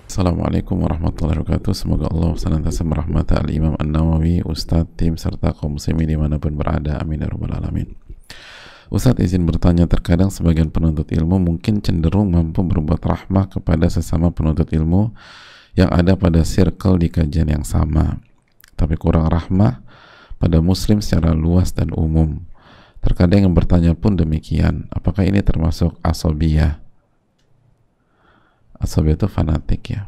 Assalamualaikum warahmatullahi wabarakatuh. Semoga Allah senantiasa merahmati Al-Imam An-Nawawi, Ustadz, tim, serta kaum muslimin dimanapun berada. Amin ya rabbal alamin. Ustadz izin bertanya, terkadang sebagian penuntut ilmu mungkin cenderung mampu berbuat rahmah kepada sesama penuntut ilmu yang ada pada circle di kajian yang sama, tapi kurang rahmah pada muslim secara luas dan umum. Terkadang yang bertanya pun demikian. Apakah ini termasuk asobiyah? Asobiyah itu fanatik ya.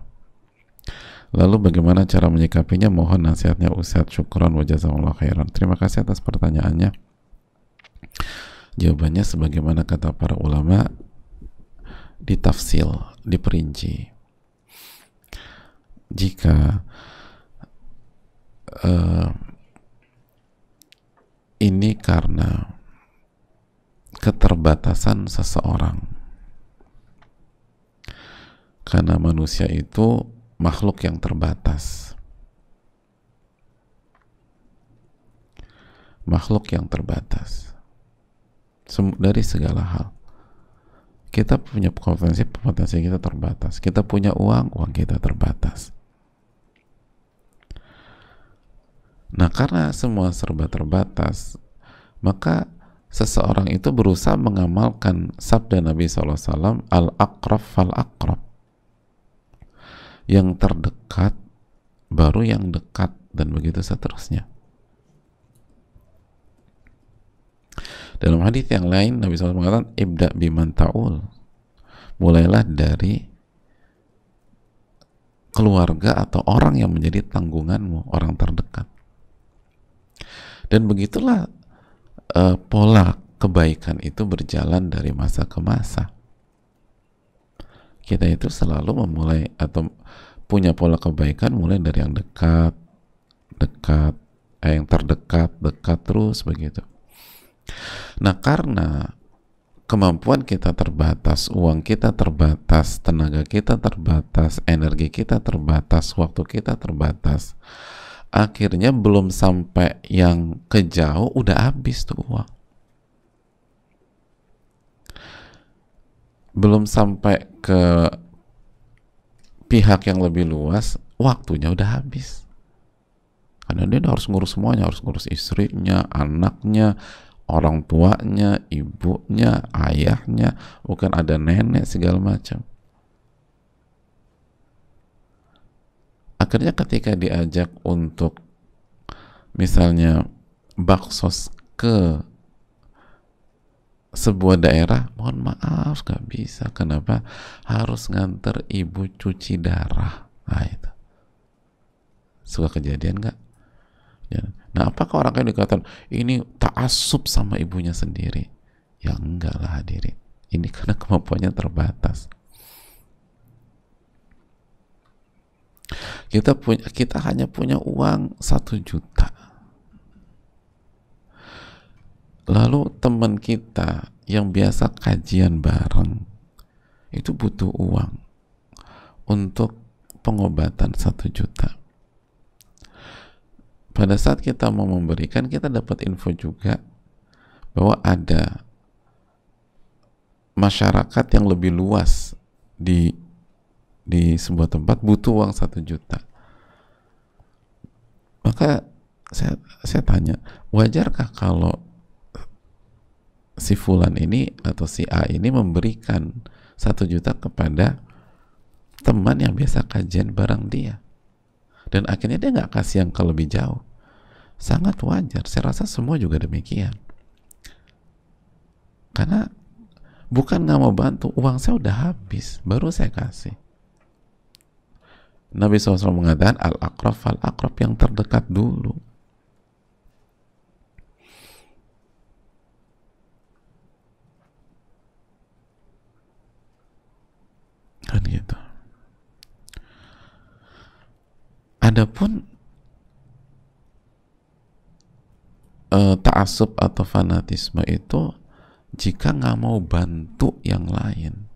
Lalu bagaimana cara menyikapinya? Mohon nasihatnya Ustadz. Syukran wa jazakallahu khairan. Terima kasih atas pertanyaannya. Jawabannya sebagaimana kata para ulama, ditafsil, diperinci. Jika ini karena keterbatasan seseorang, karena manusia itu makhluk yang terbatas, makhluk yang terbatas dari segala hal. Kita punya potensi kita terbatas. Kita punya uang kita terbatas. Nah, karena semua serba terbatas, maka seseorang itu berusaha mengamalkan sabda Nabi SAW, al-aqrab fal-aqrab, yang terdekat baru yang dekat, dan begitu seterusnya. Dalam hadis yang lain Nabi SAW mengatakan, ibda biman ta'ul, mulailah dari keluarga atau orang yang menjadi tanggunganmu, orang terdekat. Dan begitulah pola kebaikan itu berjalan dari masa ke masa. Kita itu selalu memulai atau punya pola kebaikan mulai dari yang dekat, yang terdekat, dekat terus begitu. Nah, karena kemampuan kita terbatas, uang kita terbatas, tenaga kita terbatas, energi kita terbatas, waktu kita terbatas, akhirnya belum sampai yang ke jauh udah habis tuh uang. Belum sampai ke pihak yang lebih luas, waktunya udah habis. Karena dia harus ngurus semuanya, harus ngurus istrinya, anaknya, orang tuanya, ibunya, ayahnya, bukan ada nenek segala macam. Akhirnya ketika diajak untuk misalnya baksos ke sebuah daerah, mohon maaf gak bisa. Kenapa? Harus nganter ibu cuci darah. Nah itu suka kejadian gak? Ya. Nah, apakah orang yang dikatakan ini ta'assub sama ibunya sendiri? Ya enggak lah hadirin, ini karena kemampuannya terbatas. Kita hanya punya uang 1 juta. Lalu teman kita yang biasa kajian bareng itu butuh uang untuk pengobatan 1 juta. Pada saat kita mau memberikan, kita dapat info juga bahwa ada masyarakat yang lebih luas di sebuah tempat butuh uang 1 juta. Maka saya tanya, wajarkah kalau si fulan ini atau si A ini memberikan 1 juta kepada teman yang biasa kajian bareng dia, dan akhirnya dia nggak kasih yang ke lebih jauh? Sangat wajar. Saya rasa semua juga demikian. Karena bukan nggak mau bantu, uang saya udah habis, baru saya kasih. Nabi SAW mengatakan al-aqrab fal-aqrab, yang terdekat dulu. Kan gitu. Adapun ta'assub atau fanatisme itu jika nggak mau bantu yang lain,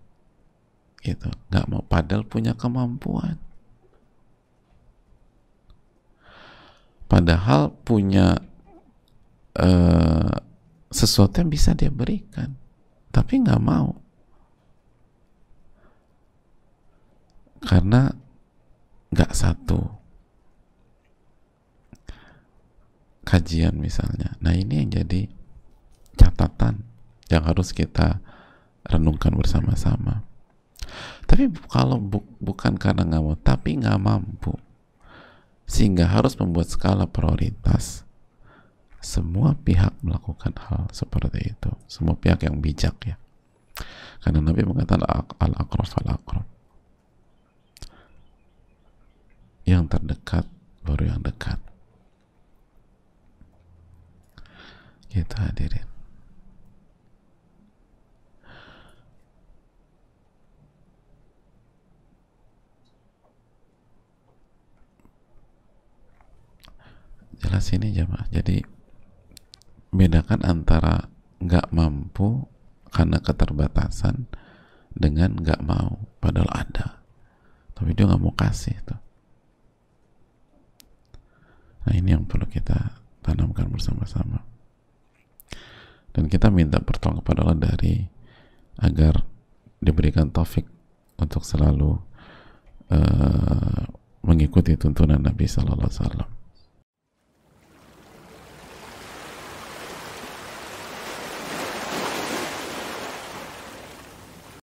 gitu, nggak mau, padahal punya kemampuan, padahal punya sesuatu yang bisa dia berikan, tapi nggak mau karena nggak satu kajian misalnya. Nah ini yang jadi catatan yang harus kita renungkan bersama-sama. Tapi kalau bukan karena nggak mau, tapi nggak mampu, sehingga harus membuat skala prioritas, semua pihak melakukan hal seperti itu, semua pihak yang bijak ya, karena Nabi mengatakan al-aqrab fal-aqrab, yang terdekat baru yang dekat, gitu hadirin. Jelas ini jemaah. Jadi bedakan antara nggak mampu karena keterbatasan dengan nggak mau padahal ada, tapi dia nggak mau kasih tuh. Nah ini yang perlu kita tanamkan bersama-sama, dan kita minta pertolongan kepada Allah agar diberikan taufik untuk selalu mengikuti tuntunan Nabi Sallallahu Alaihi Wasallam.